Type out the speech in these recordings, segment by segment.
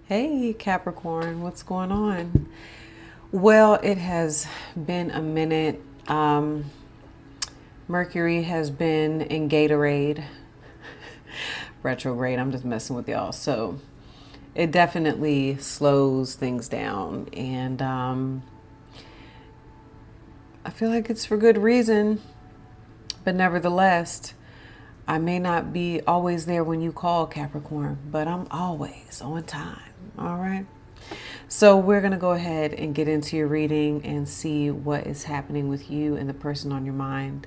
Hey Capricorn, what's going on? Well, it has been a minute. Mercury has been in Gatorade retrograde. I'm just messing with y'all. So it definitely slows things down. And I feel like it's for good reason. But nevertheless, I may not be always there when you call, Capricorn, but I'm always on time. All right. So we're going to go ahead and get into your reading and see what is happening with you and the person on your mind,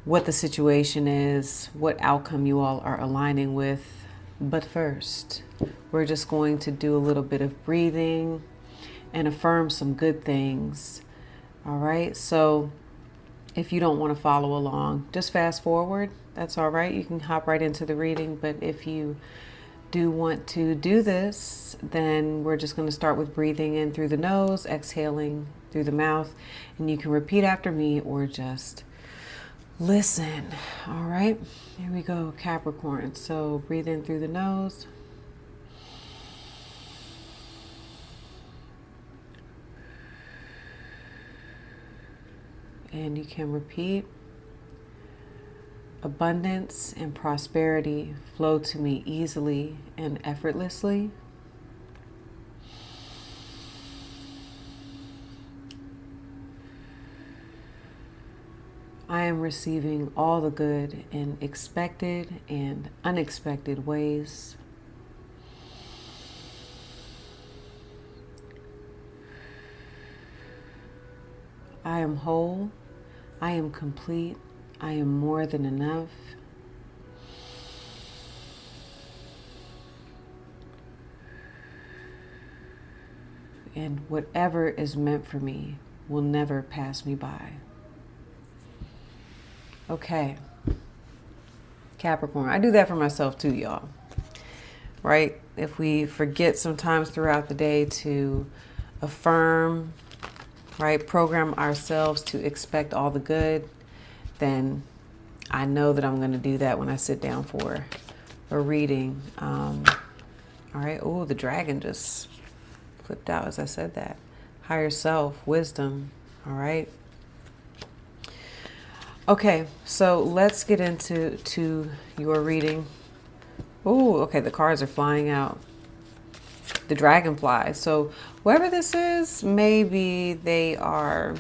what the situation is, what outcome you all are aligning with. But first, we're just going to do a little bit of breathing and affirm some good things. All right. So if you don't want to follow along, just fast forward. That's all right. You can hop right into the reading. But if you do want to do this, then we're just going to start with breathing in through the nose, exhaling through the mouth, and you can repeat after me or just listen. All right, here we go, Capricorn. So breathe in through the nose. And you can repeat. Abundance and prosperity flow to me easily and effortlessly. I am receiving all the good in expected and unexpected ways. I am whole. I am complete. I am more than enough. And whatever is meant for me will never pass me by. Okay. Capricorn. I do that for myself too, y'all. Right? If we forget sometimes throughout the day to affirm, right, program ourselves to expect all the good, then I know that I'm going to do that when I sit down for a reading. All right. Oh, the dragon just flipped out as I said that. Higher self, wisdom. All right. Okay. So let's get into your reading. Oh, okay. The cards are flying out. The dragonfly. So whoever this is, maybe they are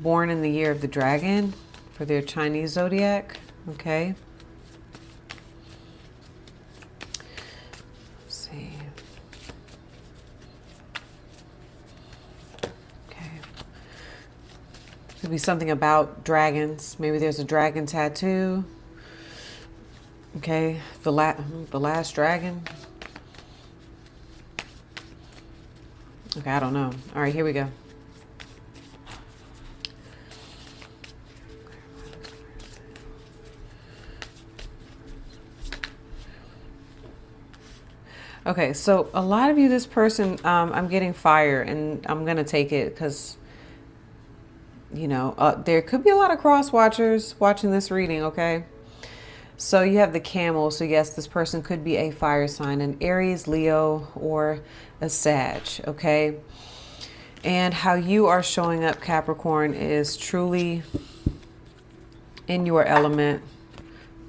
born in the year of the dragon for their Chinese zodiac. Okay. Let's see. Okay. Could be something about dragons. Maybe there's a dragon tattoo. Okay. The last dragon. Okay, I don't know. All right, here we go. Okay, so a lot of you, this person, I'm getting fire, and I'm going to take it because, there could be a lot of cross watchers watching this reading, okay? So you have the camel. So yes, this person could be a fire sign, an Aries, Leo, or a Sag, okay? And how you are showing up, Capricorn, is truly in your element,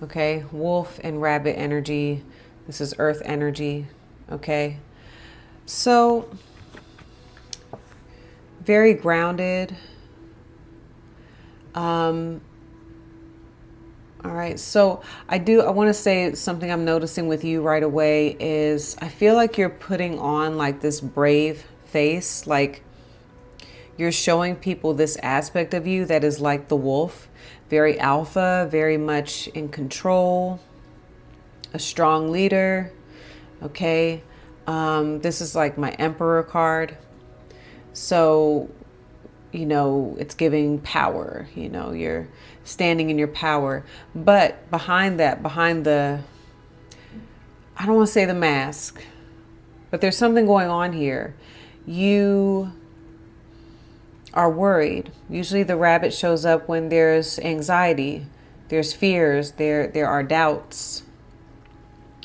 okay? Wolf and rabbit energy. This is earth energy. Okay, so very grounded. All right, so I want to say something I'm noticing with you right away is I feel like you're putting on like this brave face, like you're showing people this aspect of you that is like the wolf, very alpha, very much in control, a strong leader. Okay, this is like my Emperor card. So, it's giving power. You're standing in your power. But behind that, I don't want to say the mask, but there's something going on here. You are worried. Usually the rabbit shows up when there's anxiety, there's fears, there are doubts.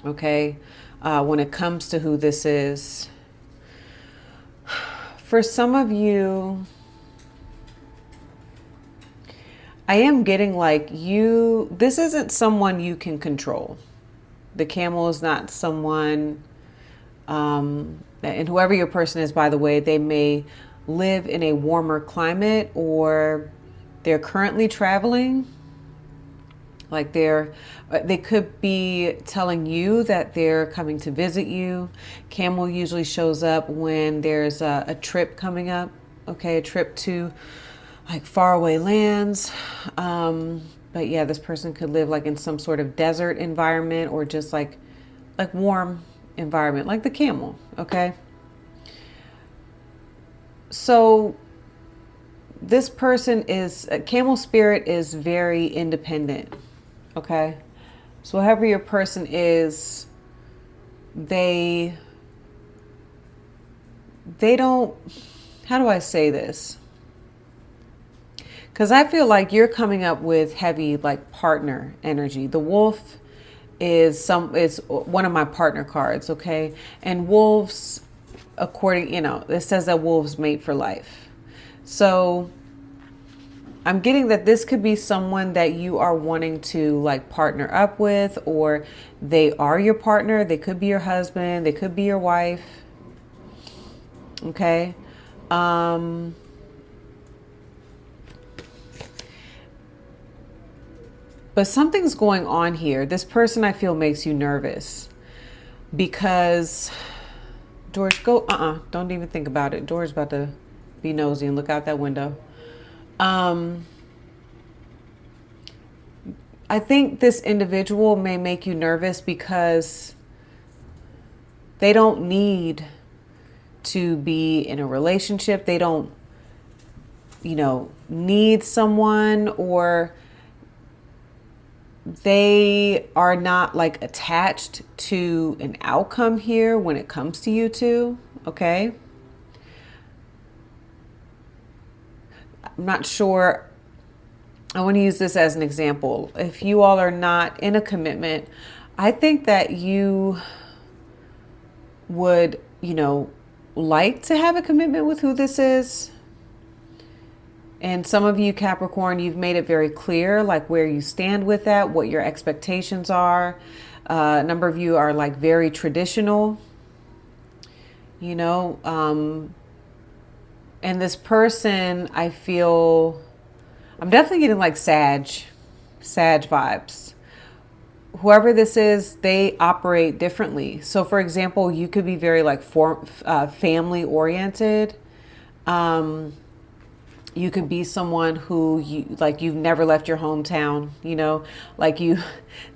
Okay. when it comes to who this is. For some of you, I am getting like this isn't someone you can control. The camel is not someone, and whoever your person is, by the way, they may live in a warmer climate, or they're currently traveling. Like they could be telling you that they're coming to visit you. Camel usually shows up when there's a trip coming up. Okay, a trip to like faraway lands. But yeah, this person could live like in some sort of desert environment, or just like warm environment, like the camel. Okay. So this person camel spirit is very independent. Okay. So whoever your person is, they don't, how do I say this? Because I feel like you're coming up with heavy like partner energy. The wolf is one of my partner cards. Okay. And wolves, according, it says that wolves mate for life. So I'm getting that this could be someone that you are wanting to like partner up with, or they are your partner. They could be your husband. They could be your wife. Okay. But something's going on here. This person, I feel, makes you nervous because George, don't even think about it. George's about to be nosy and look out that window. I think this individual may make you nervous because they don't need to be in a relationship. They don't, need someone, or they are not like attached to an outcome here when it comes to you two. Okay. I'm not sure. I want to use this as an example. If you all are not in a commitment, I think that you would, like to have a commitment with who this is. And some of you, Capricorn, you've made it very clear, like where you stand with that, what your expectations are. A number of you are like very traditional, and this person, I feel, I'm definitely getting like Sag vibes. Whoever this is, they operate differently. So for example, you could be very like family oriented. You could be someone who you've never left your hometown,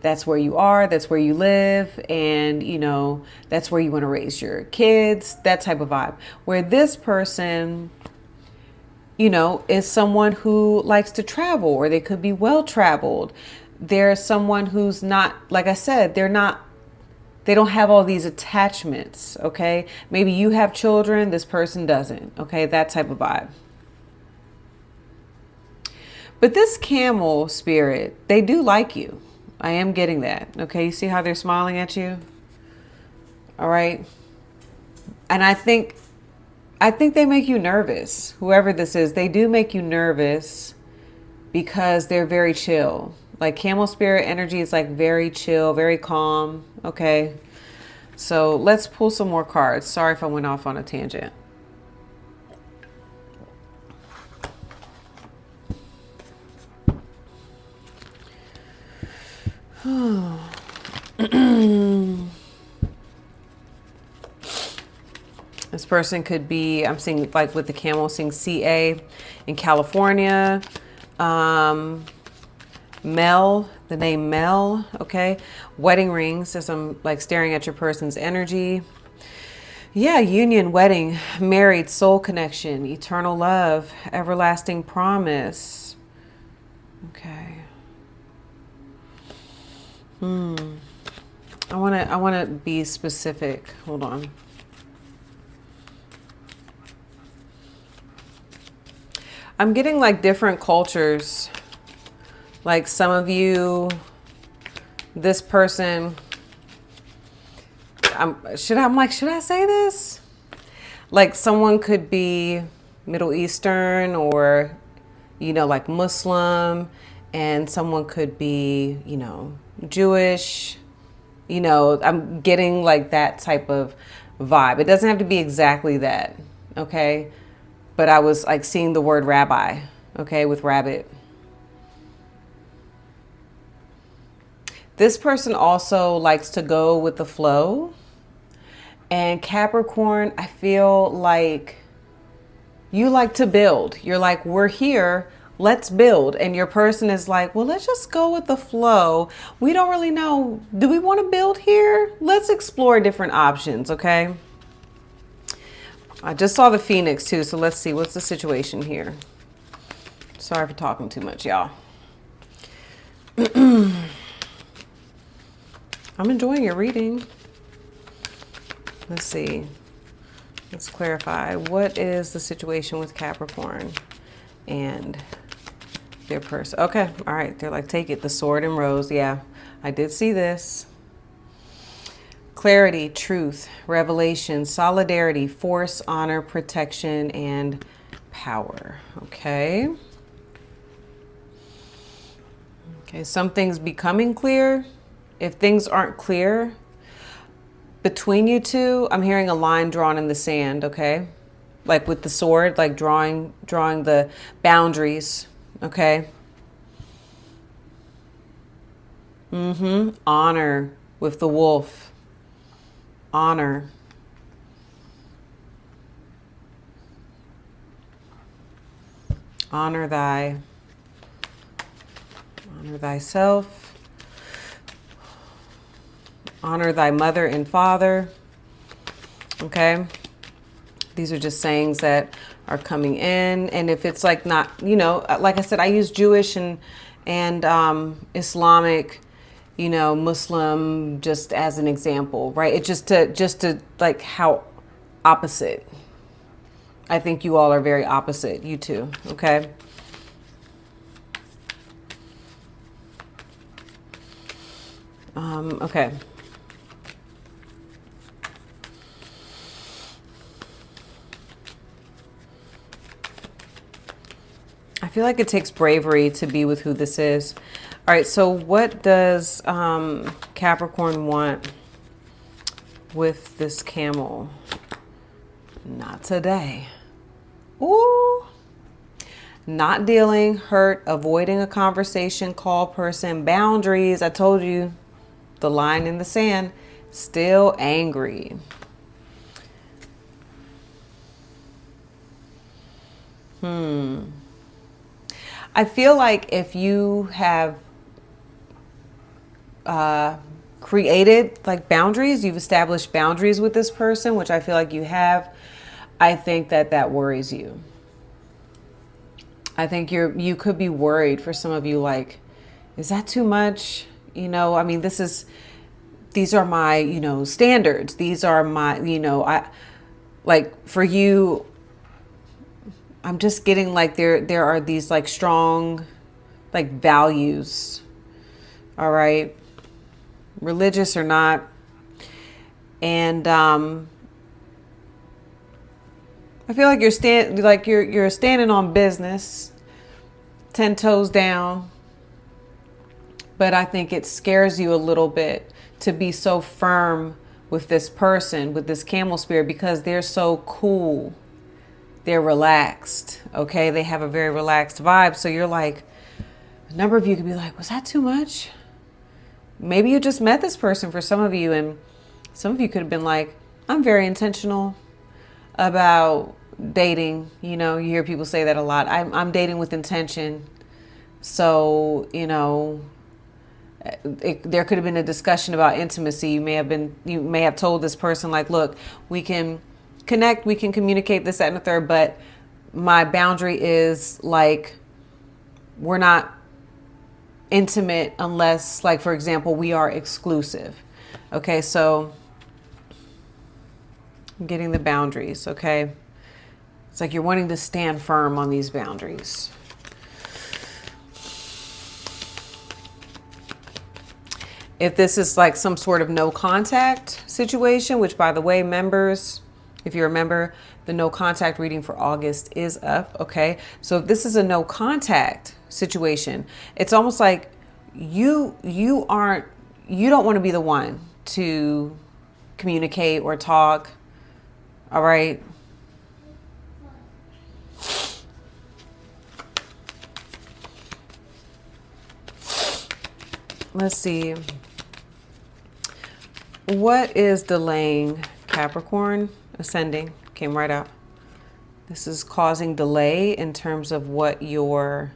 that's where you are, that's where you live, and that's where you want to raise your kids, that type of vibe. Where this person, is someone who likes to travel, or they could be well traveled. There's someone who's not, like I said, they don't have all these attachments. Okay. Maybe you have children, this person doesn't. Okay. That type of vibe. But this camel spirit, they do like you. I am getting that. Okay. You see how they're smiling at you? All right. And I think they make you nervous. Whoever this is, they do make you nervous because they're very chill. Like camel spirit energy is like very chill, very calm. Okay. So let's pull some more cards. Sorry if I went off on a tangent. This person could be, I'm seeing like with the camel, seeing CA in California. Mel, the name Mel. Okay. Wedding rings, as I'm like staring at your person's energy. Yeah. Union, wedding, married, soul connection, eternal love, everlasting promise. Okay. I want to be specific. Hold on. I'm getting like different cultures. Like some of you, this person, I'm like, should I say this? Like someone could be Middle Eastern or, like Muslim, and someone could be, Jewish. I'm getting like that type of vibe. It doesn't have to be exactly that, okay? But I was like seeing the word rabbi, okay, with rabbit. This person also likes to go with the flow. And Capricorn, I feel like you like to build. You're like, we're here, let's build. And your person is like, well, let's just go with the flow. We don't really know. Do we want to build here? Let's explore different options, okay? I just saw the Phoenix too, so let's see. What's the situation here? Sorry for talking too much, y'all. I'm enjoying your reading. Let's see. Let's clarify. What is the situation with Capricorn and their person? Okay. All right. They're like, take it. The sword and rose. Yeah, I did see this. Clarity, truth, revelation, solidarity, force, honor, protection, and power. Okay. Okay. Something's becoming clear. If things aren't clear between you two, I'm hearing a line drawn in the sand, okay? Like with the sword, like drawing the boundaries, okay? Honor with the wolf. Honor. Honor thyself. Honor thy mother and father. Okay. These are just sayings that are coming in. And if it's like not, like I said, I use Jewish and Islamic, Muslim just as an example, right? It's just to like how opposite. I think you all are very opposite, you two. Okay. Okay. I feel like it takes bravery to be with who this is. All right, so what does Capricorn want with this camel? Not today. Ooh. Not dealing, hurt, avoiding a conversation, call person, boundaries. I told you, the line in the sand. Still angry. I feel like if you have created like boundaries, you've established boundaries with this person, which I feel like you have, I think that worries you. I think you could be worried for some of you, like, is that too much? I mean, these are my, standards. These are my, I like for you, I'm just getting like there are these like strong like values. All right. Religious or not. And I feel like you're standing on business, 10 toes down. But I think it scares you a little bit to be so firm with this person, with this camel spirit, because they're so cool. They're relaxed, okay? They have a very relaxed vibe. So you're like, a number of you could be like, was that too much? Maybe you just met this person for some of you, and some of you could have been like, I'm very intentional about dating. You hear people say that a lot. I'm dating with intention. So, there could have been a discussion about intimacy. You may have told this person like, look, we can connect, we can communicate this, that, and the third, but my boundary is like, we're not intimate unless, like, for example, we are exclusive. Okay, so I'm getting the boundaries, okay? It's like you're wanting to stand firm on these If this is like some sort of no contact situation, which by the way, members, if you're a member, the no contact reading for August is up. Okay. So if this is a no contact situation, it's almost like you don't want to be the one to communicate or talk. All right. Let's see. What is delaying Capricorn? Ascending came right up. This is causing delay in terms of what you're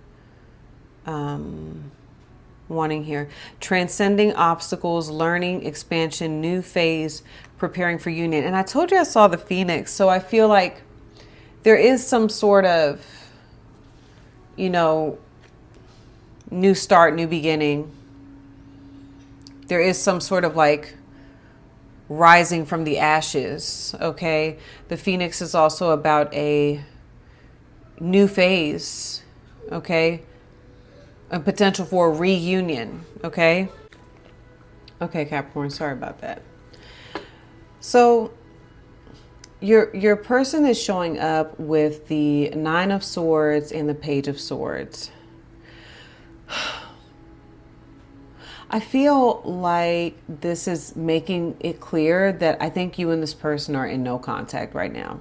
wanting here. Transcending obstacles, learning, expansion, new phase, preparing for union. And I told you I saw the Phoenix. So I feel like there is some sort of, new start, new beginning. There is some sort of like rising from the ashes. Okay. The Phoenix is also about a new phase. Okay. A potential for a reunion. Okay. Okay, Capricorn, sorry about that. So your person is showing up with the Nine of Swords and the Page of Swords. I feel like this is making it clear that I think you and this person are in no contact right now.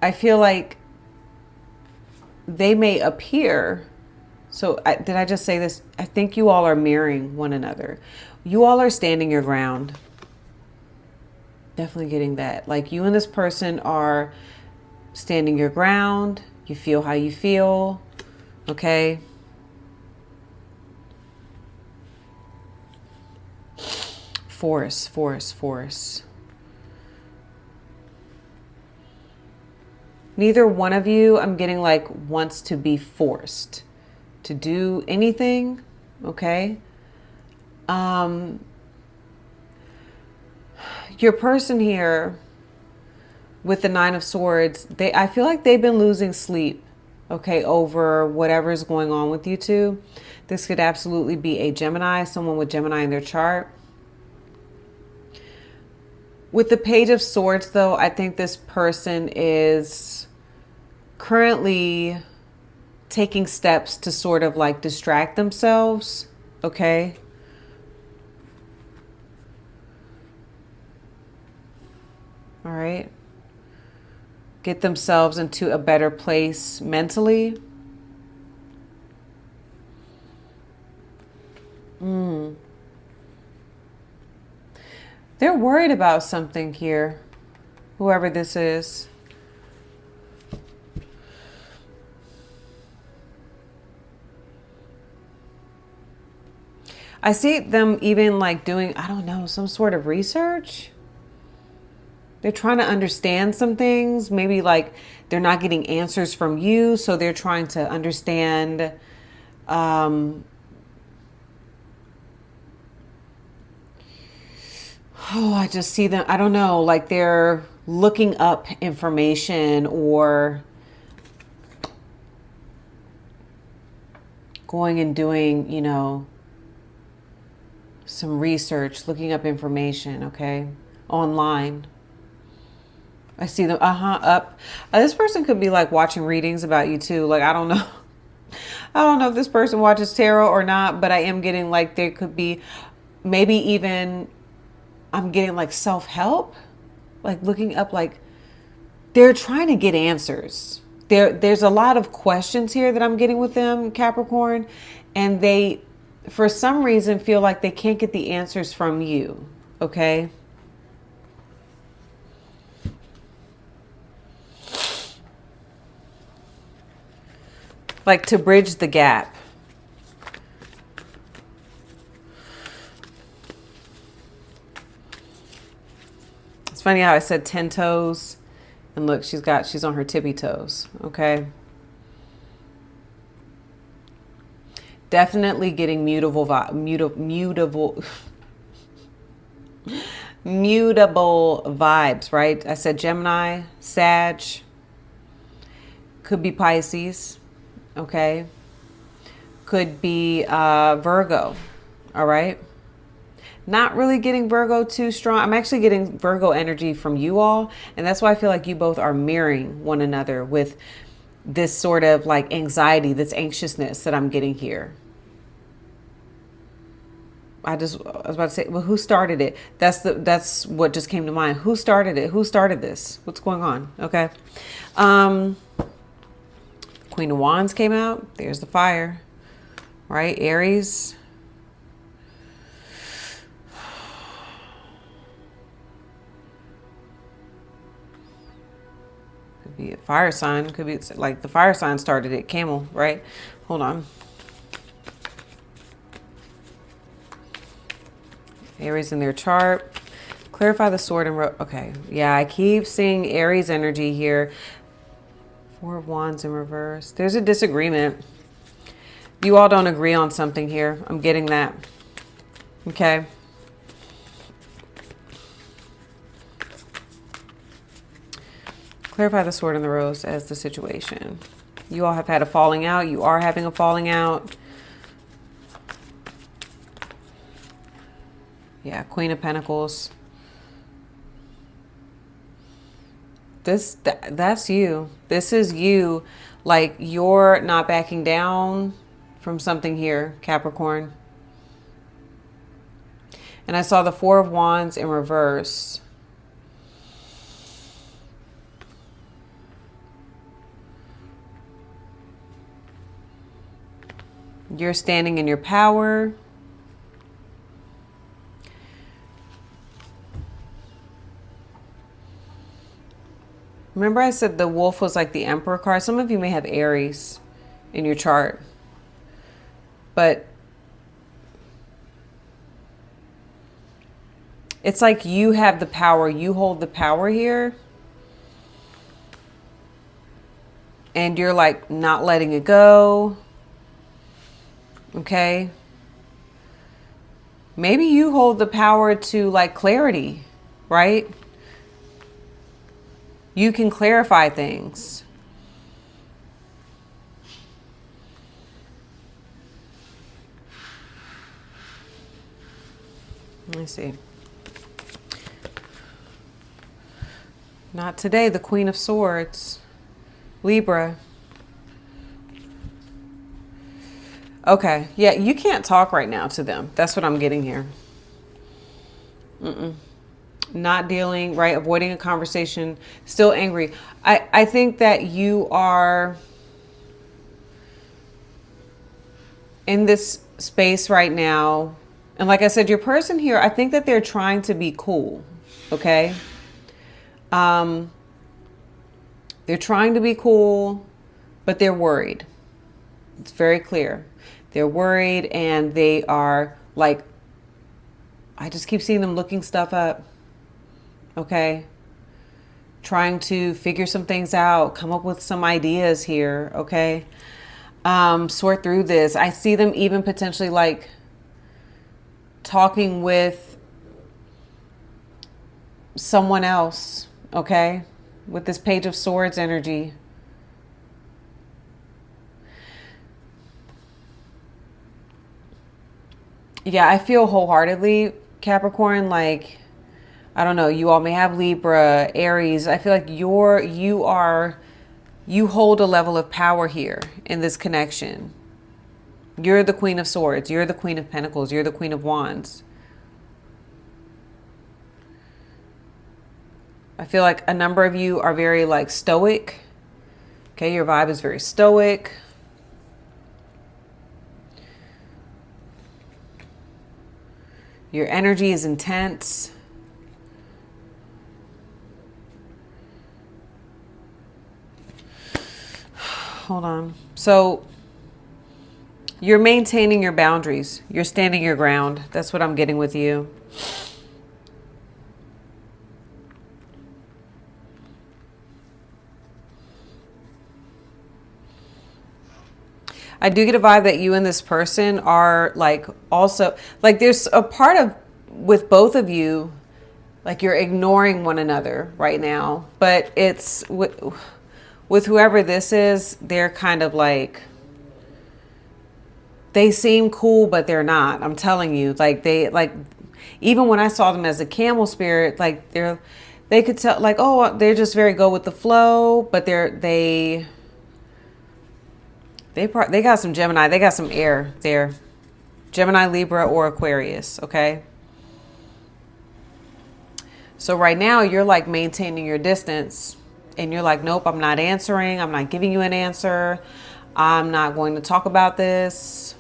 I feel like they may appear. So did I just say this? I think you all are mirroring one another. You all are standing your ground. Definitely getting that. Like you and this person are standing your ground. You feel how you feel. Okay. Force. Neither one of you, I'm getting like, wants to be forced to do anything. Okay. Your person here with the Nine of Swords, I feel like they've been losing sleep. Okay, over whatever's going on with you two. This could absolutely be a Gemini, someone with Gemini in their chart. With the Page of Swords, though, I think this person is currently taking steps to sort of like distract themselves. Okay. All right. Get themselves into a better place mentally. They're worried about something here, whoever this is. I see them even like doing, I don't know, some sort of research. They're trying to understand some things. Maybe like they're not getting answers from you. So they're trying to understand. I just see them. I don't know, like they're looking up information or going and doing, some research, looking up information. Okay. Online. I see them, up. This person could be like watching readings about you too. Like, I don't know. I don't know if this person watches tarot or not, but I am getting like there could be maybe even I'm getting like self-help, like looking up, like they're trying to get answers. There's a lot of questions here that I'm getting with them, Capricorn, and they, for some reason, feel like they can't get the answers from you. Okay. Like to bridge the gap. It's funny how I said 10 toes and look, she's on her tippy toes. Okay. Definitely getting mutable vibes, right? I said Gemini, Sag, could be Pisces. Okay. could be Virgo. All right. Not really getting Virgo too strong. I'm actually getting Virgo energy from you all. And that's why I feel like you both are mirroring one another with this sort of like anxiety, this anxiousness that I'm getting here. I was about to say, well, who started it? That's what just came to mind. Who started it? Who started this? What's going on? Okay. Queen of Wands came out. There's the fire, right? Aries. Could be a fire sign. Could be like the fire sign started it. Camel, right? Hold on. Aries in their chart. Clarify the sword and okay. Yeah, I keep seeing Aries energy here. Four of Wands in reverse. There's a disagreement. You all don't agree on something here. I'm getting that. Okay. Clarify the sword and the rose as the situation. You all have had a falling out. You are having a falling out. Yeah, Queen of Pentacles. That's you. This is you. Like, you're not backing down from something here, Capricorn. And I saw the Four of Wands in reverse. You're standing in your power. Remember I said the wolf was like the Emperor card? Some of you may have Aries in your chart. But it's like you have the power. You hold the power here. And you're like not letting it go. Okay. Maybe you hold the power to like clarity, right? You can clarify things. Let me see. Not today, the Queen of Swords. Libra. Okay, yeah, you can't talk right now to them. That's what I'm getting here. Not dealing, right? Avoiding a conversation, still angry. I think that you are in this space right now. And like I said, your person here, I think that they're trying to be cool. Okay. They're trying to be cool, but they're worried. It's very clear. They're worried and they are like, I just keep seeing them looking stuff up. Okay. Trying to figure some things out, come up with some ideas here. Okay. Sort through this. I see them even potentially like talking with someone else. Okay. With this Page of Swords energy. Yeah, I feel wholeheartedly, Capricorn, like, I don't know, you all may have Libra, Aries. I feel like you hold a level of power here in this connection. You're the Queen of Swords. You're the Queen of Pentacles. You're the Queen of Wands. I feel like a number of you are very like stoic. Okay, your vibe is very stoic. Your energy is intense. Hold on. So you're maintaining your boundaries. You're standing your ground. That's what I'm getting with you. I do get a vibe that you and this person are like also like there's a part of with both of you like you're ignoring one another right now, but it's with whoever this is, they're kind of like they seem cool, but they're not. I'm telling you, like even when I saw them as a camel spirit, like they could tell, like, oh, they're just very go with the flow, but they got some Gemini, they got some air there. Gemini, Libra, or Aquarius, okay? So right now you're like maintaining your distance and you're like, nope, I'm not answering. I'm not giving you an answer. I'm not going to talk about this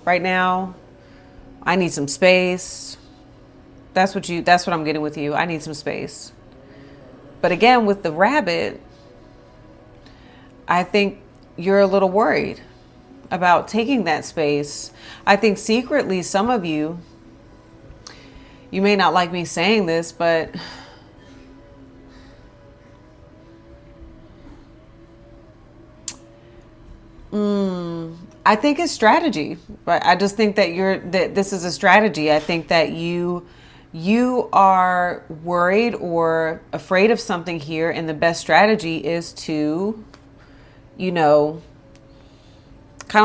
right now. I need some space. That's what I'm getting with you. I need some space. But again, with the rabbit, I think you're a little worried about taking that space. I think secretly, some of you may not like me saying this, but I think it's strategy. But I just think that this is a strategy. I think that you are worried or afraid of something here, and the best strategy is to, kind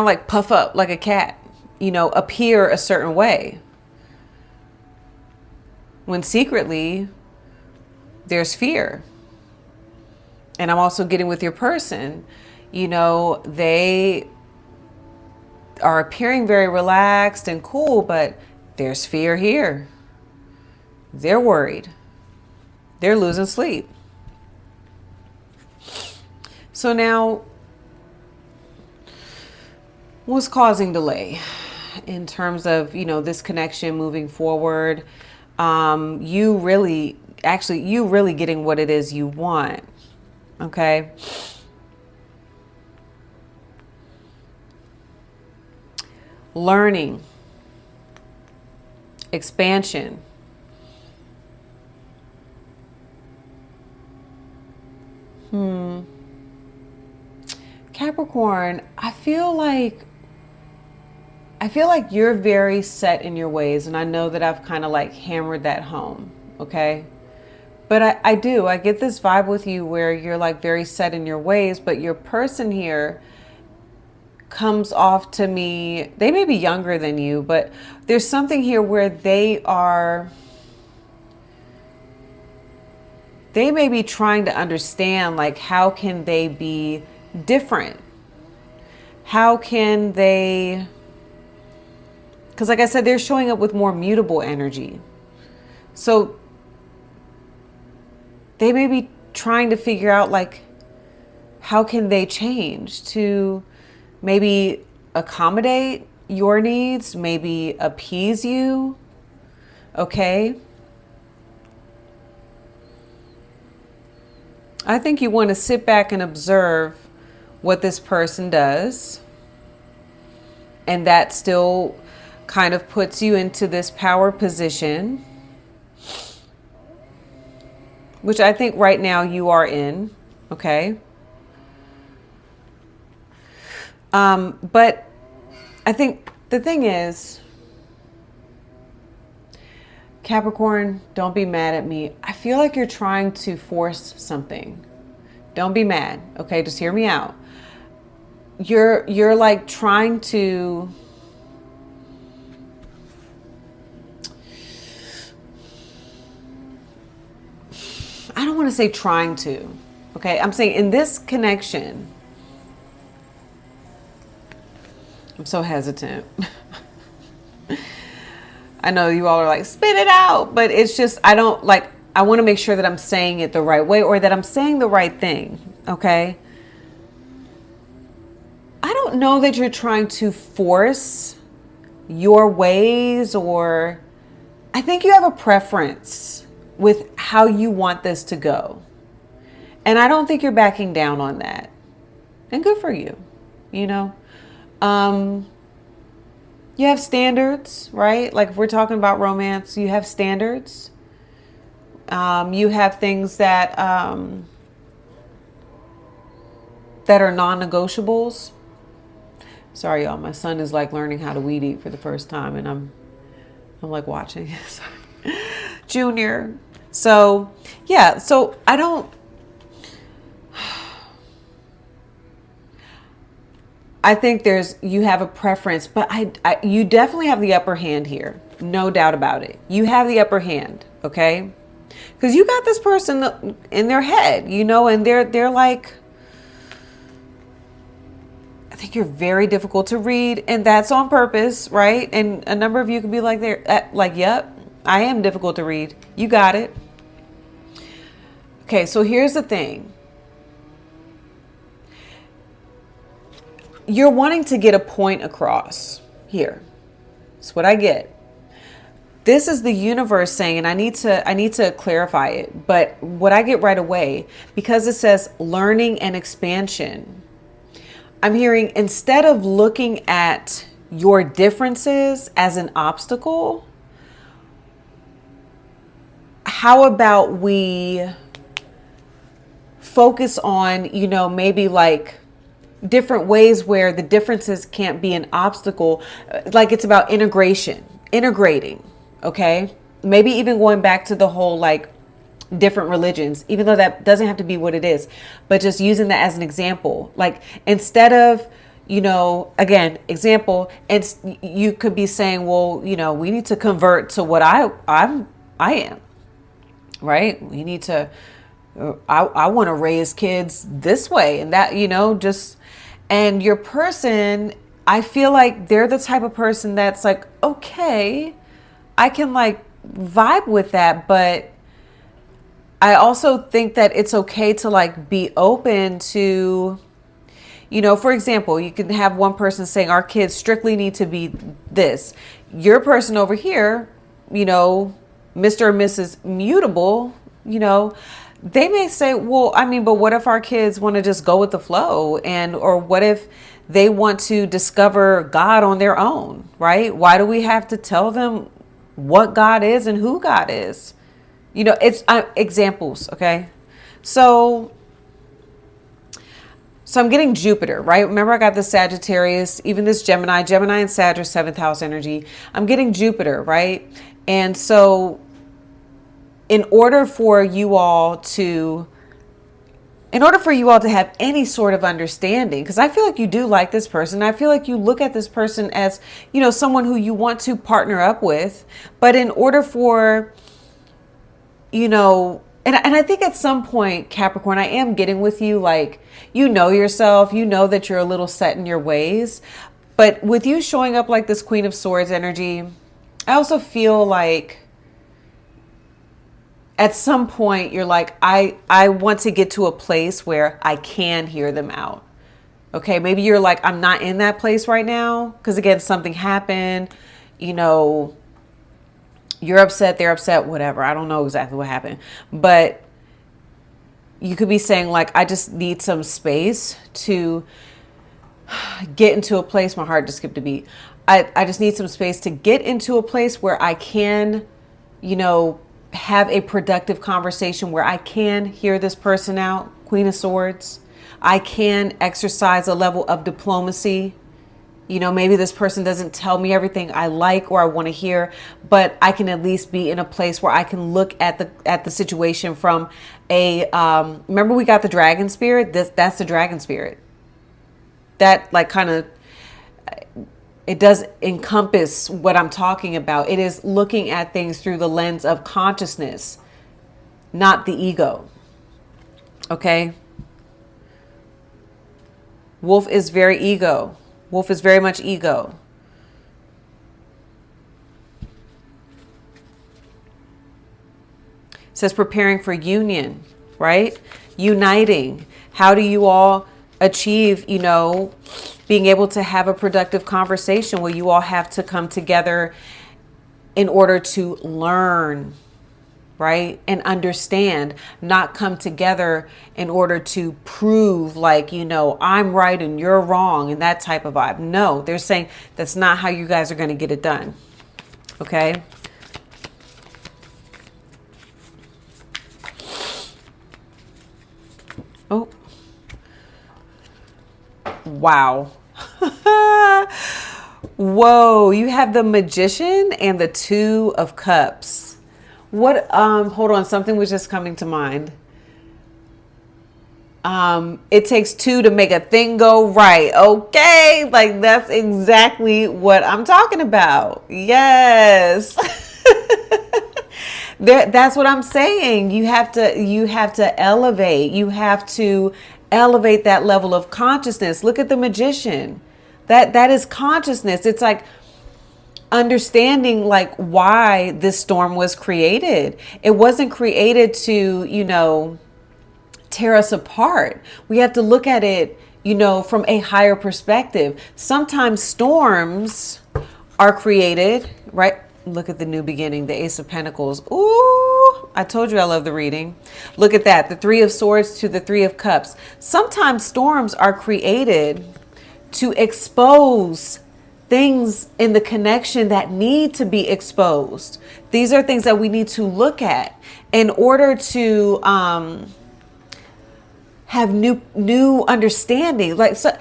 of like puff up like a cat, appear a certain way, when secretly there's fear. And I'm also getting with your person, they are appearing very relaxed and cool, but there's fear here. They're worried. They're losing sleep. So now, what's causing delay in terms of, this connection moving forward? You really getting what it is you want. Okay. Learning, expansion. Capricorn, I feel like you're very set in your ways, and I know that I've kind of like hammered that home, okay? But I get this vibe with you where you're like very set in your ways, but your person here comes off to me, they may be younger than you, but there's something here where they may be trying to understand, like, how can they be different? How can they, because like I said, they're showing up with more mutable energy. So they may be trying to figure out, like, how can they change to maybe accommodate your needs, maybe appease you, okay? I think you want to sit back and observe what this person does. And that still kind of puts you into this power position, which I think right now you are in, okay? But I think the thing is, Capricorn, don't be mad at me. I feel like you're trying to force something. Don't be mad, okay? Just hear me out. You're like trying to, I don't want to say trying to, okay? I'm saying in this connection, I'm so hesitant. I know you all are like, spit it out, but it's just, I want to make sure that I'm saying it the right way, or that I'm saying the right thing, okay? I don't know that you're trying to force your ways, or I think you have a preference with how you want this to go. And I don't think you're backing down on that. And good for you, You have standards, right? Like if we're talking about romance, you have standards. You have things that are non-negotiables. Sorry, y'all. My son is like learning how to weed eat for the first time, and I'm like watching. Junior. So yeah. So I don't. I think you have a preference, but you definitely have the upper hand here. No doubt about it. You have the upper hand, okay? Because you got this person in their head, you know, and they're like, I think you're very difficult to read, and that's on purpose, right? And a number of you could be like, yep, I am difficult to read. You got it. Okay, so here's the thing. You're wanting to get a point across here. That's what I get. This is the universe saying, and I need to clarify it, but what I get right away, because it says learning and expansion, I'm hearing, instead of looking at your differences as an obstacle, how about we focus on, you know, maybe like different ways where the differences can't be an obstacle. Like it's about integrating. Okay. Maybe even going back to the whole, like, different religions, even though that doesn't have to be what it is, but just using that as an example. Like, instead of, you know, again, example, and you could be saying, well, you know, we need to convert to what I am, right? We need to, I want to raise kids this way and that, you know, and your person, I feel like they're the type of person that's like, okay, I can like vibe with that. But I also think that it's okay to like be open to, you know, for example, you can have one person saying our kids strictly need to be this. Your person over here, you know, Mr. and Mrs. Mutable, you know, they may say, well, I mean, but what if our kids want to just go with the flow? Or what if they want to discover God on their own, right? Why do we have to tell them what God is and who God is? You know, it's examples. Okay. So I'm getting Jupiter, right? Remember, I got the Sagittarius, even this Gemini and Sag, 7th house energy. I'm getting Jupiter, right? And so in order for you all to have any sort of understanding, because I feel like you do like this person. I feel like you look at this person as, you know, someone who you want to partner up with. But in order for, you know, and I think at some point, Capricorn, I am getting with you, like, you know yourself, you know that you're a little set in your ways. But with you showing up like this Queen of Swords energy, I also feel like at some point you're like, I want to get to a place where I can hear them out. Okay, maybe you're like, I'm not in that place right now because, again, something happened, you know, you're upset, they're upset, whatever. I don't know exactly what happened, but you could be saying like, I just need some space to get into a place. My heart just skipped a beat. I just need some space to get into a place where I can, you know, have a productive conversation, where I can hear this person out, Queen of Swords. I can exercise a level of diplomacy. You know, maybe this person doesn't tell me everything I like or I want to hear, but I can at least be in a place where I can look at the situation from a, remember we got the dragon spirit? That's the dragon spirit. That like kind of, it does encompass what I'm talking about. It is looking at things through the lens of consciousness, not the ego. Okay? Wolf is very ego. Wolf is very much ego. It says preparing for union, right? Uniting. How do you all achieve, you know, being able to have a productive conversation where you all have to come together in order to learn, right? And understand, not come together in order to prove like, you know, I'm right and you're wrong and that type of vibe. No, they're saying that's not how you guys are going to get it done. Okay. Oh, wow. Whoa, you have the Magician and the Two of Cups. What, hold on, something was just coming to mind. It takes two to make a thing go right. Okay. Like that's exactly what I'm talking about. Yes. That's what I'm saying. You have to elevate. You have to elevate that level of consciousness. Look at the magician. That is consciousness. It's like understanding like why this storm was created. It wasn't created to, tear us apart. We have to look at it, from a higher perspective. Sometimes storms are created, right? Look at the new beginning, the Ace of Pentacles. Ooh, I told you I love the reading. Look at that, the Three of Swords to the Three of Cups. Sometimes storms are created to expose things in the connection that need to be exposed. These are things that we need to look at in order to have new understanding. Like, so,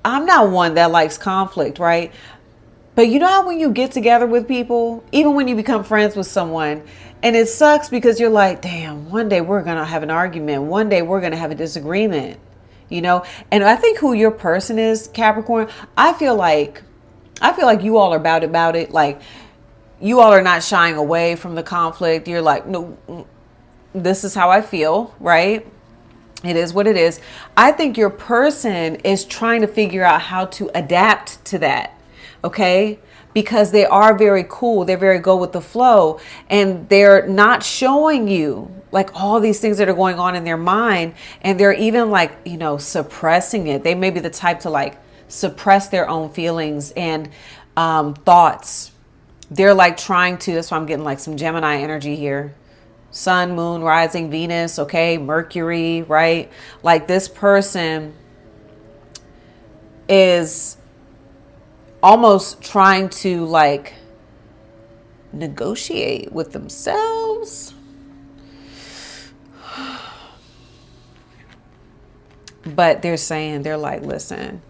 I'm not one that likes conflict, right? But you know how when you get together with people, even when you become friends with someone, and it sucks because you're like, damn, one day we're going to have an argument. One day we're going to have a disagreement, And I think who your person is, Capricorn, I feel like you all are about it. Like you all are not shying away from the conflict. You're like, no, this is how I feel, right? It is what it is. I think your person is trying to figure out how to adapt to that. Okay. Because they are very cool. They're very go with the flow, and they're not showing you like all these things that are going on in their mind. And they're even like, suppressing it. They may be the type to like suppress their own feelings and thoughts. They're like trying to, that's why I'm getting like some Gemini energy here. Sun, moon, rising, Venus, okay, Mercury, right? Like this person is almost trying to like negotiate with themselves. But they're like, listen,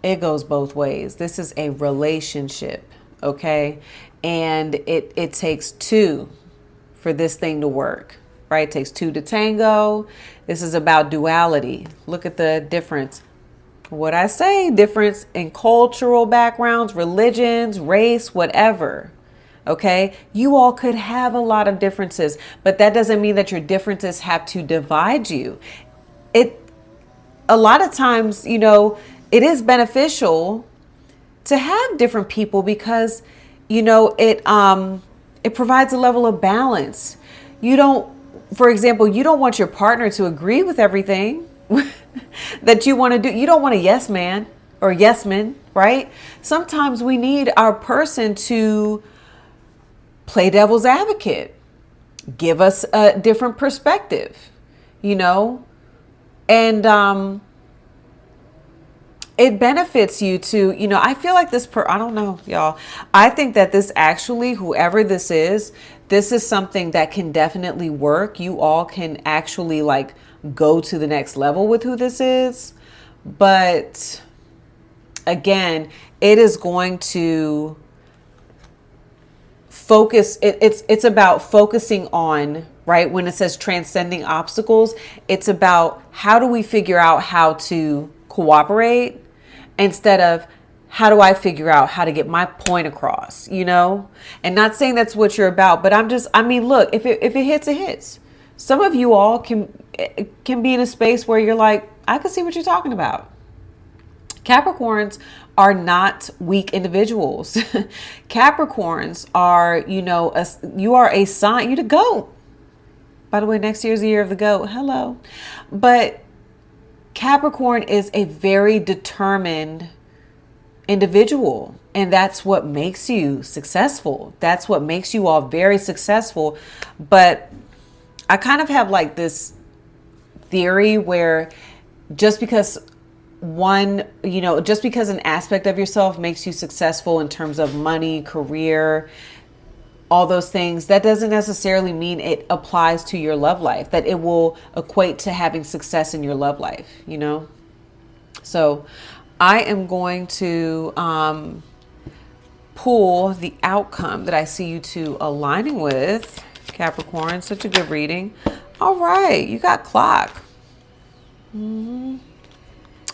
it goes both ways. This is a relationship, okay? And it takes two for this thing to work, right? It takes two to tango. This is about duality. Look at the difference. What I say, difference in cultural backgrounds, religions, race, whatever. Okay. You all could have a lot of differences, but that doesn't mean that your differences have to divide you. A lot of times, it is beneficial to have different people because, it provides a level of balance. For example, you don't want your partner to agree with everything that you want to do. You don't want a yes man or yes man, right? Sometimes we need our person to play devil's advocate, give us a different perspective, and it benefits you to, I feel like I don't know, y'all. I think that this actually, whoever this is something that can definitely work. You all can actually like go to the next level with who this is. But again, it is going to focus. It's about focusing on, right? When it says transcending obstacles, it's about how do we figure out how to cooperate instead of how do I figure out how to get my point across, and not saying that's what you're about, but look, if it hits, it hits. Some of you all can be in a space where you're like, I can see what you're talking about. Capricorns are not weak individuals. Capricorns are, you are a sign, you the goat. By the way, next year's the year of the goat. Hello. But Capricorn is a very determined individual, and that's what makes you successful. That's what makes you all very successful. But I kind of have like this theory where just because just because an aspect of yourself makes you successful in terms of money, career, all those things, that doesn't necessarily mean it applies to your love life, that it will equate to having success in your love life, So I am going to pull the outcome that I see you two aligning with, Capricorn. Such a good reading. All right, you got clock.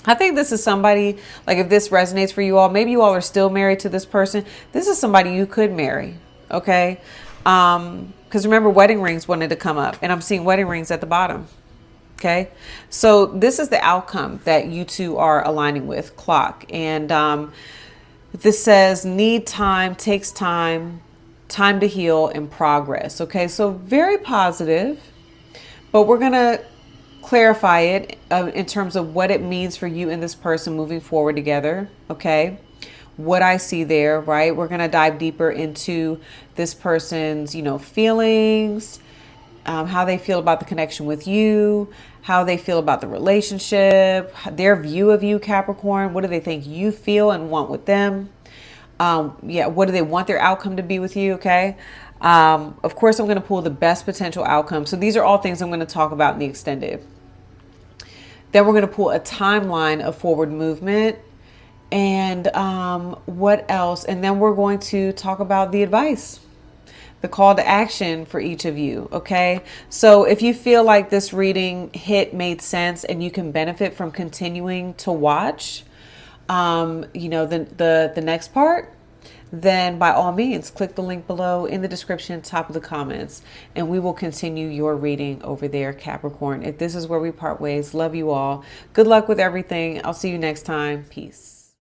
I think this is somebody, like if this resonates for you all, maybe you all are still married to this person. This is somebody you could marry. Okay. Because remember, wedding rings wanted to come up, and I'm seeing wedding rings at the bottom. Okay. So this is the outcome that you two are aligning with, clock. And this says need time, takes time, time to heal, and progress. Okay. So very positive, but we're going to clarify it in terms of what it means for you and this person moving forward together. Okay. What I see there, right? We're going to dive deeper into this person's, feelings, how they feel about the connection with you, how they feel about the relationship, their view of you, Capricorn. What do they think you feel and want with them? What do they want their outcome to be with you? Okay. Of course, I'm going to pull the best potential outcome. So these are all things I'm going to talk about in the extended. Then we're going to pull a timeline of forward movement. And what else? And then we're going to talk about the advice, the call to action for each of you. Okay. So if you feel like this reading made sense and you can benefit from continuing to watch, the next part, then by all means, click the link below in the description, top of the comments, and we will continue your reading over there, Capricorn. If this is where we part ways, love you all. Good luck with everything. I'll see you next time. Peace.